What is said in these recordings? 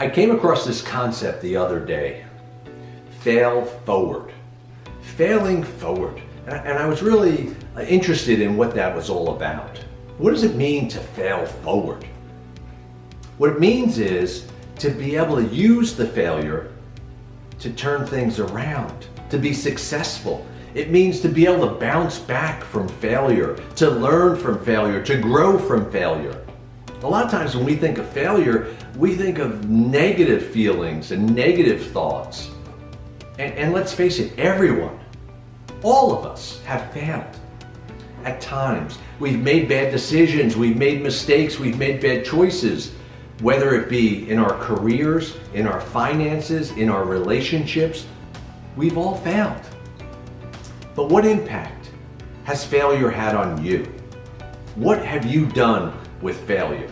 I came across this concept the other day, fail forward, failing forward. And I was really interested in what that was all about. What does it mean to fail forward? What it means is to be able to use the failure to turn things around, to be successful. It means to be able to bounce back from failure, to learn from failure, to grow from failure. A lot of times when we think of failure, we think of negative feelings and negative thoughts. And let's face it, everyone, all of us have failed. At times, we've made bad decisions, we've made mistakes, we've made bad choices, whether it be in our careers, in our finances, in our relationships, we've all failed. But what impact has failure had on you? What have you done with failure?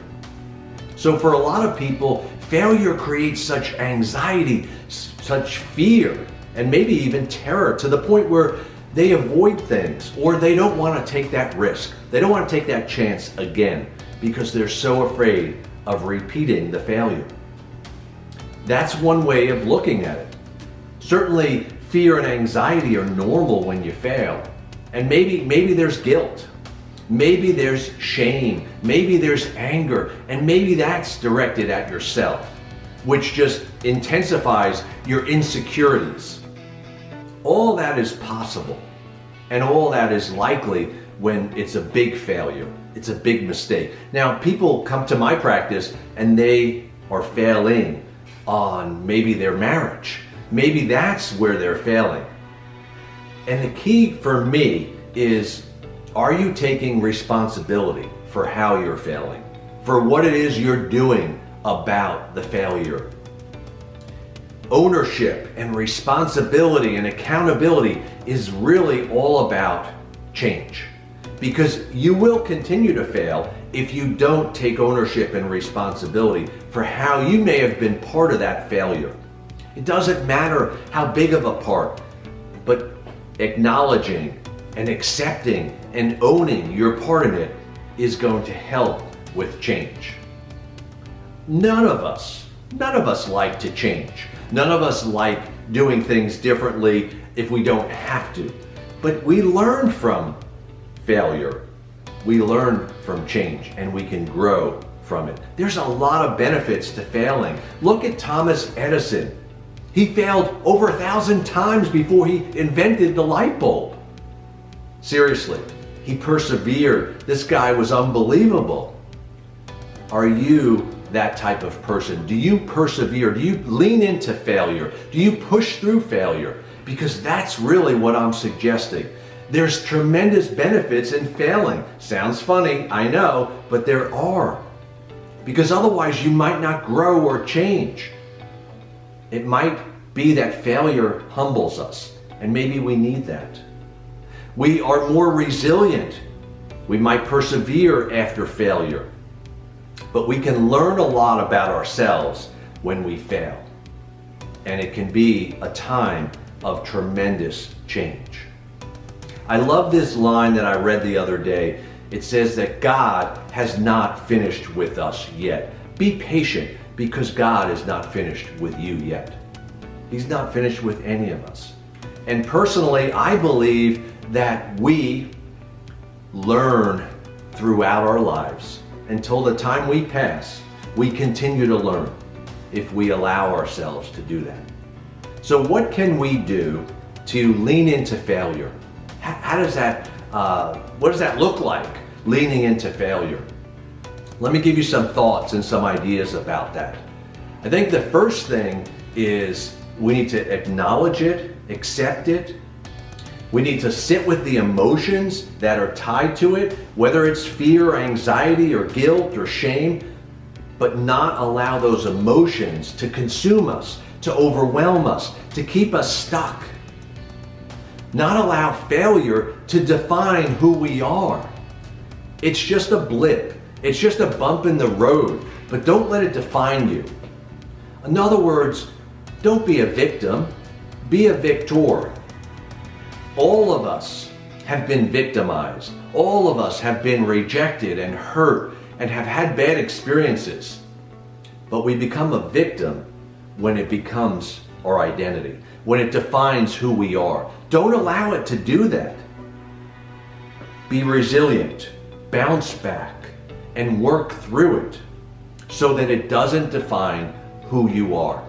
So for a lot of people, failure creates such anxiety, such fear, and maybe even terror to the point where they avoid things or they don't want to take that risk. They don't want to take that chance again because they're so afraid of repeating the failure. That's one way of looking at it. Certainly, fear and anxiety are normal when you fail. And maybe there's guilt. Maybe there's shame. Maybe there's anger. And maybe that's directed at yourself, which just intensifies your insecurities. All that is possible. And all that is likely when it's a big failure. It's a big mistake. Now, people come to my practice and they are failing on maybe their marriage. Maybe that's where they're failing. And the key for me is, are you taking responsibility for how you're failing? For what it is you're doing about the failure? Ownership and responsibility and accountability is really all about change. Because you will continue to fail if you don't take ownership and responsibility for how you may have been part of that failure. It doesn't matter how big of a part, but acknowledging and accepting and owning your part in it is going to help with change. None of us like to change. None of us like doing things differently if we don't have to. But we learn from failure. We learn from change and we can grow from it. There's a lot of benefits to failing. Look at Thomas Edison. He failed over 1,000 times before he invented the light bulb. Seriously, he persevered. This guy was unbelievable. Are you that type of person? Do you persevere? Do you lean into failure? Do you push through failure? Because that's really what I'm suggesting. There's tremendous benefits in failing. Sounds funny, I know, but there are. Because otherwise you might not grow or change. It might be that failure humbles us, and maybe we need that. We are more resilient. We might persevere after failure. But we can learn a lot about ourselves when we fail. And it can be a time of tremendous change. I love this line that I read the other day. It says that God has not finished with us yet. Be patient because God is not finished with you yet. He's not finished with any of us. And personally, I believe that we learn throughout our lives. Until the time we pass, we continue to learn if we allow ourselves to do that. So what can we do to lean into failure? How does that, what does that look like, leaning into failure? Let me give you some thoughts and some ideas about that. I think the first thing is we need to acknowledge it, accept it. We need to sit with the emotions that are tied to it, whether it's fear, anxiety, or guilt, or shame, but not allow those emotions to consume us, to overwhelm us, to keep us stuck. Not allow failure to define who we are. It's just a blip. It's just a bump in the road, but don't let it define you. In other words, don't be a victim, be a victor. All of us have been victimized. All of us have been rejected and hurt and have had bad experiences. But we become a victim when it becomes our identity, when it defines who we are. Don't allow it to do that. Be resilient, bounce back, and work through it so that it doesn't define who you are.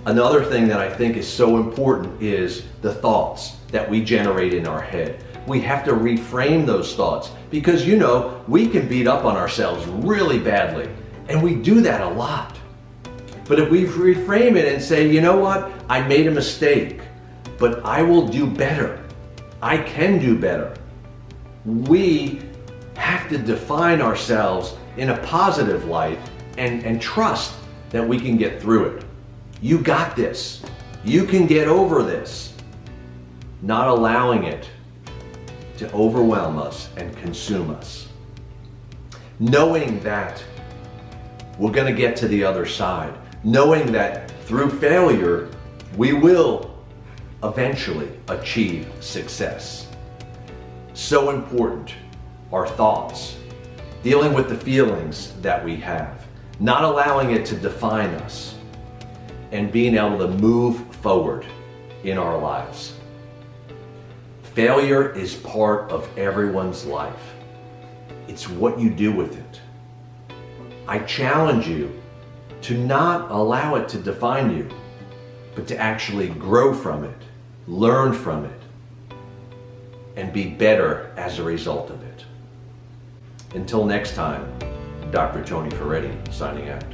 Another thing that I think is so important is the thoughts that we generate in our head. We have to reframe those thoughts because, you know, we can beat up on ourselves really badly, and we do that a lot. But if we reframe it and say, you know what, I made a mistake, but I will do better. I can do better. We have to define ourselves in a positive light and trust that we can get through it. You got this. You can get over this. Not allowing it to overwhelm us and consume us. Knowing that we're going to get to the other side. Knowing that through failure, we will eventually achieve success. So important, our thoughts, dealing with the feelings that we have, not allowing it to define us, and being able to move forward in our lives. Failure is part of everyone's life. It's what you do with it. I challenge you to not allow it to define you, but to actually grow from it, learn from it, and be better as a result of it. Until next time, Dr. Tony Ferretti signing out.